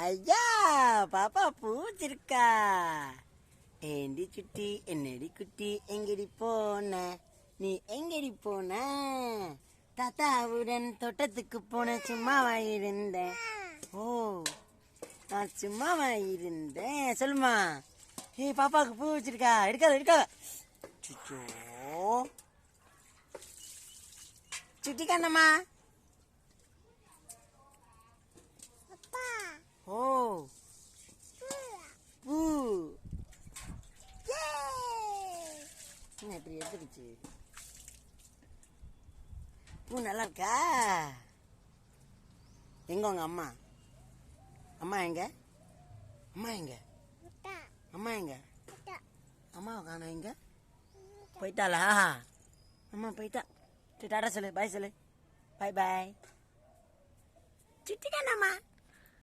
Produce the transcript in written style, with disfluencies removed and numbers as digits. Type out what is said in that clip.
ஐயா பாப்பா பூச்சிருக்கா. ஏண்டி சுட்டி என்னடி குட்டி எங்கடி போன, நீ எங்கடி போன? தாத்தாவுடன் தோட்டத்துக்கு போன, சும்மாவா இருந்தேன். ஓ நான் சும்மாவா இருந்தேன் சொல்லுமா. ஏய் பாப்பாவுக்கு பூ வச்சிருக்கா, எடுக்காத எடுக்காத. சுச்சோ சுட்டி கண்ணம்மா. ஓ பூ என்ன இப்படி எடுத்துக்கிச்சு? பூ நல்லா இருக்கா? எங்க உங்க அம்மா? அம்மா எங்க? அம்மா எங்க? அம்மா எங்க? அம்மா காணோம் எங்க? போயிட்டாளா? அம்மா போயிட்டா. டாடா சொல்லு, பாய் சொல்லு. பாய் பாய். சுட்டி காணாமா?